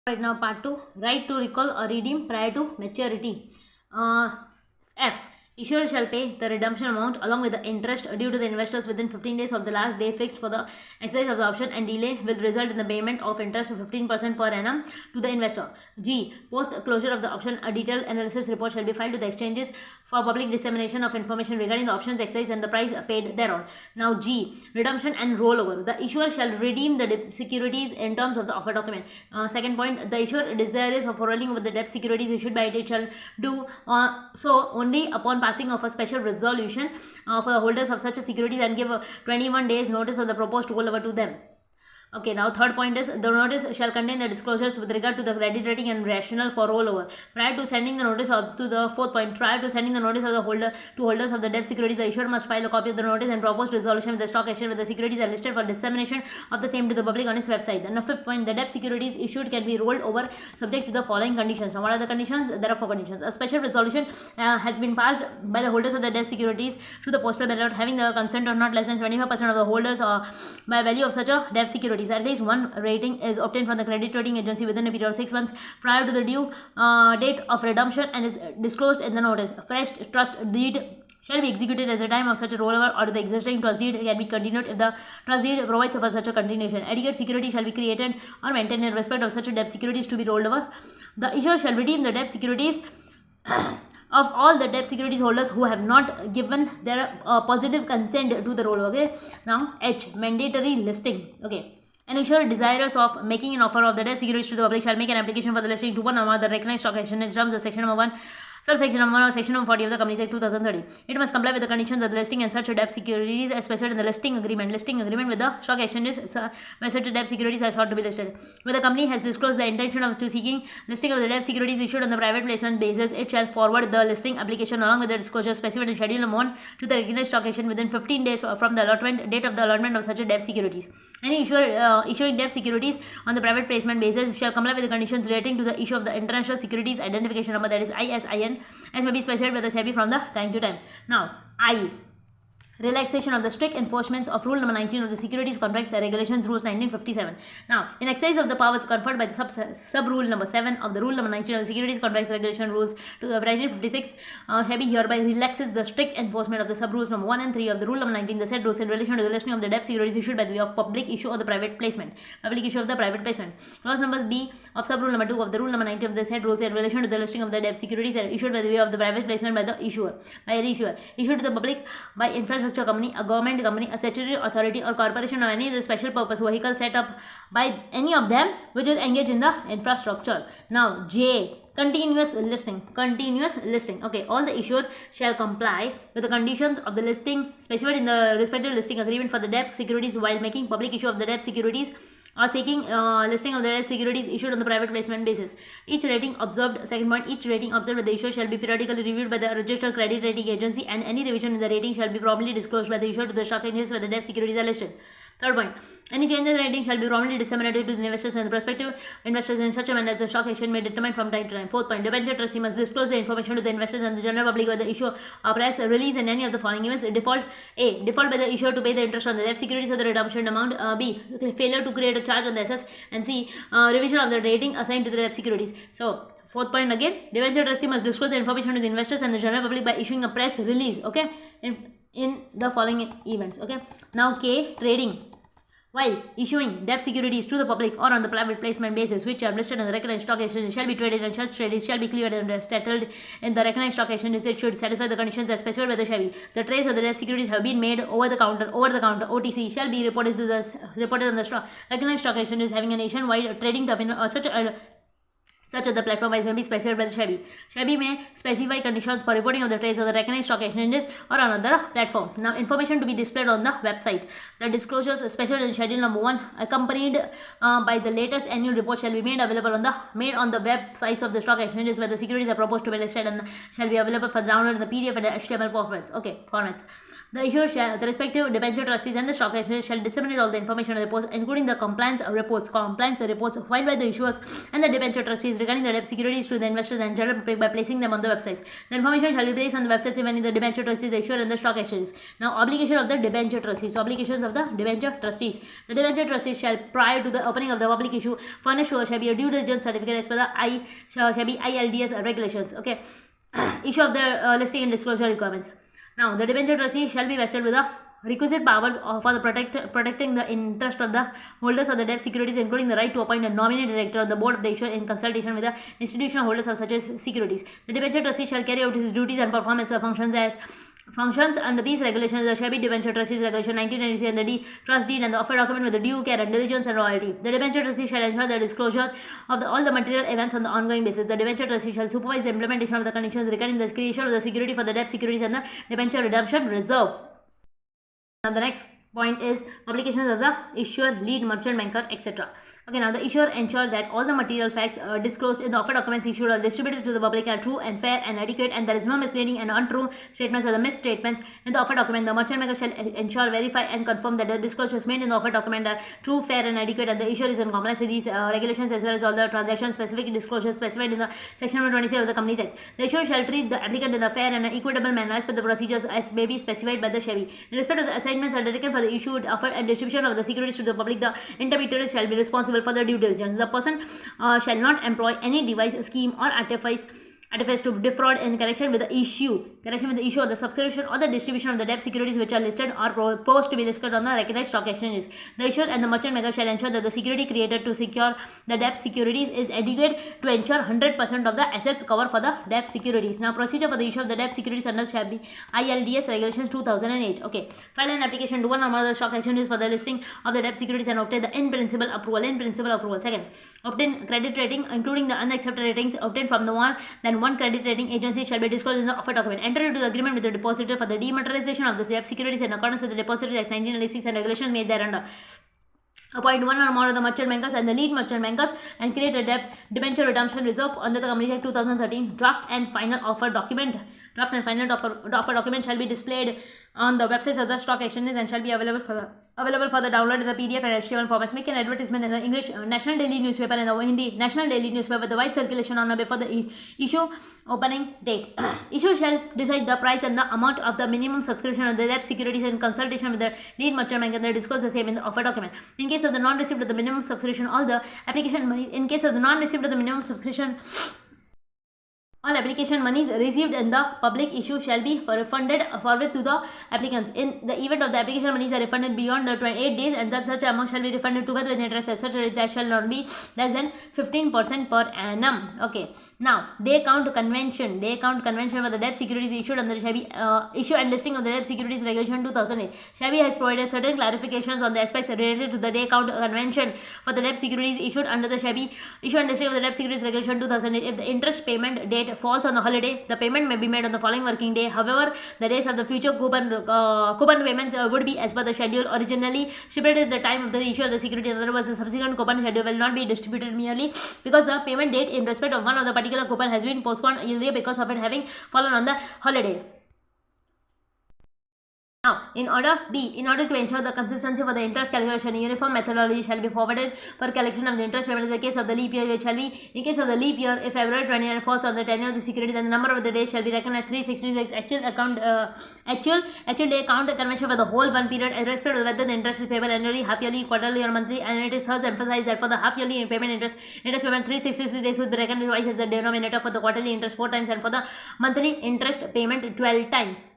Right now, part 2, right to recall or redeem prior to maturity. F. Issuer shall pay the redemption amount along with the interest due to the investors within 15 days of the last day fixed for the exercise of the option, and delay will result in the payment of interest of 15% per annum to the investor. G. Post closure of the option, a detailed analysis report shall be filed to the exchanges for public dissemination of information regarding the options exercise and the price paid thereon. Now G. Redemption and rollover. The issuer shall redeem the securities in terms of the offer document. Second point, the issuer desirous of rolling over the debt securities issued by it shall do so only upon passing of a special resolution for the holders of such a securities and give 21 days notice of the proposed rollover to them. Okay, now third point is the notice shall contain the disclosures with regard to the credit rating and rationale for rollover. Prior to sending the notice to the fourth point, prior to sending the notice of the holders of the debt securities, the issuer must file a copy of the notice and proposed resolution with the stock exchange where the securities are listed for dissemination of the same to the public on its website. And the fifth point, the debt securities issued can be rolled over subject to the following conditions. Now, what are the conditions? There are four conditions. A special resolution has been passed by the holders of the debt securities to the postal ballot having the consent of not less than 25% of the holders by value of such a debt security. At least one rating is obtained from the credit rating agency within a period of 6 months prior to the due date of redemption and is disclosed in the notice. Fresh trust deed shall be executed at the time of such a rollover, or the existing trust deed can be continued if the trust deed provides for such a continuation. Adequate security shall be created or maintained in respect of such a debt securities to be rolled over. The issuer shall redeem the debt securities of all the debt securities holders who have not given their positive consent to the rollover. Okay. Now H, mandatory listing. Okay. An issuer desirous of making an offer of the debt securities to the public shall make an application for the listing to one or more of the recognized stock exchange in terms of section number 1, subsection number 1 or section number 40 of the Companies Act 2013. It must comply with the conditions of the listing and such debt securities as specified in the listing agreement. Listing agreement with the stock exchanges where such debt securities are sought to be listed. Where the company has disclosed the intention of seeking listing of the debt securities issued on the private placement basis, it shall forward the listing application along with the disclosure specified in Schedule number 1 to the recognized stock exchange within 15 days from the date of the allotment of such a debt securities. Any issuer issuing debt securities on the private placement basis shall comply with the conditions relating to the issue of the International Securities Identification Number, that is ISIN, as may be specified by the SEBI from the time to time. Now, I. Relaxation of the strict enforcement of Rule number 19 of the Securities Contracts Regulations Rules 1957. Now, in exercise of the powers conferred by the sub-rule number 7 of the Rule number 19 of the Securities Contracts Regulation Rules to 1956, SEBI hereby relaxes the strict enforcement of the sub-rules number 1 and 3 of the Rule number 19, the said rules in relation to the listing of the debt securities issued by the way of public issue or the private placement. Public issue of the private placement. Clause number B of sub-rule number 2 of the Rule number 19 of the said rules in relation to the listing of the debt securities issued by the way of the private placement by the issuer, by a reissuer, issued to the public by infrastructure company, a government company, a statutory authority or corporation or any other special purpose vehicle set up by any of them which is engaged in the infrastructure. Now J, continuous listing. Continuous listing. Okay, all the issuers shall comply with the conditions of the listing specified in the respective listing agreement for the debt securities while making public issue of the debt securities or seeking listing of the debt securities issued on the private placement basis. Each rating observed, second point, each rating observed by the issuer shall be periodically reviewed by the registered credit rating agency, and any revision in the rating shall be promptly disclosed by the issuer to the stock exchanges where the debt securities are listed. Third point, any change in the rating shall be promptly disseminated to the investors and the prospective investors in such a manner as the stock exchange may determine from time to time. Fourth point, debenture trustee must disclose the information to the investors and the general public by the issue of press release in any of the following events. Default A, default by the issuer to pay the interest on the debt securities or the redemption amount. B, failure to create a charge on the assets. And C, revision of the rating assigned to the debt securities. So fourth point again, debenture trustee must disclose the information to the investors and the general public by issuing a press release. Okay, in the following events. Okay, now K, trading. While issuing debt securities to the public or on the private placement basis which are listed on the recognized stock exchange shall be traded, and such trades shall be cleared and settled in the recognized stock exchanges. It should satisfy the conditions as specified by the SEBI. The trades of the debt securities have been made over the counter OTC shall be reported on the recognized stock exchanges having a nationwide trading terminal or such as the platform as may be specified by the SEBI. SEBI may specify conditions for reporting of the trades on the recognized stock exchanges or on other platforms. Now, information to be displayed on the website. The disclosures specified in Schedule number 1 accompanied by the latest annual report shall be made available on the websites of the stock exchanges where the securities are proposed to be listed and shall be available for download in the PDF and HTML formats. The issuer shall, the respective debenture trustees and the stock exchanges shall disseminate all the information and reports, including the compliance reports filed by the issuers and the debenture trustees regarding the debt securities to the investors and general public by placing them on the websites. The information shall be placed on the websites even in the debenture trustees, the issuer, and the stock exchanges. Now, obligation of the debenture trustees. Obligations of the debenture trustees. The debenture trustees shall, prior to the opening of the public issue, furnish shall be a due diligence certificate as per the ILDS regulations. Okay, issue of the listing and disclosure requirements. Now, the debenture trustee shall be vested with the requisite powers for the protecting the interest of the holders of the debt securities, including the right to appoint a nominee director on the board of the issuer in consultation with the institutional holders of such as securities. The debenture trustee shall carry out his duties and perform its functions under these regulations. The SEBI Debenture Trustees Regulation 1993 and the trust deed and the offer document with the due care and diligence and royalty. The debenture trustee shall ensure the disclosure of all the material events on the ongoing basis. The debenture trustee shall supervise the implementation of the conditions regarding the creation of the security for the debt securities and the debenture redemption reserve. Now the next point is publications of the issuer, lead, merchant banker, etc. Okay, now the issuer ensure that all the material facts disclosed in the offer documents issued or distributed to the public are true and fair and adequate, and there is no misleading and untrue statements or the misstatements in the offer document. The merchant banker shall ensure, verify, and confirm that the disclosures made in the offer document are true, fair, and adequate, and the issuer is in compliance with these regulations as well as all the transaction-specific disclosures specified in the section number 27 of the Companies Act. The issuer shall treat the applicant in a fair and equitable manner as per the procedures as may be specified by the SEBI. In respect of the assignments undertaken for the issued, offer, and distribution of the securities to the public, the intermediaries shall be responsible for the due diligence. The person shall not employ any device, scheme, or artifice to defraud in connection with the issue of the subscription or the distribution of the debt securities which are listed or proposed to be listed on the recognized stock exchanges. The issuer and the merchant banker shall ensure that the security created to secure the debt securities is adequate to ensure 100% of the assets cover for the debt securities. Now, procedure for the issue of the debt securities under SEBI ILDS Regulations 2008. Okay, file an application to one or more of the stock exchanges for the listing of the debt securities and obtain the in principle approval. Second, obtain credit rating including the unaccepted ratings obtained from the one credit rating agency shall be disclosed in the offer document. Enter into the agreement with the depositor for the dematerialization of the debt securities in accordance with the Depositories Act 1996 and regulations made thereunder. Appoint one or more of the merchant bankers and the lead merchant bankers and create a debenture redemption reserve under the Companies Act 2013. Draft and final offer document shall be displayed on the websites of the stock exchanges and shall be available for the download in the PDF and HTML formats. Make an advertisement in the English National Daily newspaper and the Hindi National Daily newspaper with the wide circulation on or before the issue opening date. Issue shall decide the price and the amount of the minimum subscription of the debt securities in consultation with the lead merchant bank, and they disclose the same in the offer document. In case of the non-receipt of the minimum subscription, all application monies received in the public issue shall be forwarded to the applicants. In the event of the application monies are refunded beyond the 28 days, and that such amount shall be refunded together with interest as such that shall not be less than 15% per annum. Okay. Now, day count convention for the debt securities issued under SEBI issue and listing of the debt securities regulation 2008. SEBI has provided certain clarifications on the aspects related to the day count convention for the debt securities issued under the SEBI issue and listing of the debt securities regulation 2008. If the interest payment date falls on the holiday, the payment may be made on the following working day. However, the days of the future coupon payments would be as per the schedule originally stipulated at the time of the issue of the security. In other words, the subsequent coupon schedule will not be distributed merely because the payment date in respect of one of the particular coupon has been postponed earlier because of it having fallen on the holiday. Now, in order to ensure the consistency for the interest calculation, a uniform methodology shall be forwarded for collection of the interest payment in the case of the leap year, which shall be, in case of the leap year, if February 29 falls on the tenure of the security, then the number of the days shall be reckoned as 366. Actual day count convention for the whole one period, irrespective of whether the interest is payable annually, half yearly, quarterly, or monthly, and it is thus emphasized that for the half yearly payment interest payment 366 days would be reckoned twice as the denominator, for the quarterly interest 4 times, and for the monthly interest payment 12 times.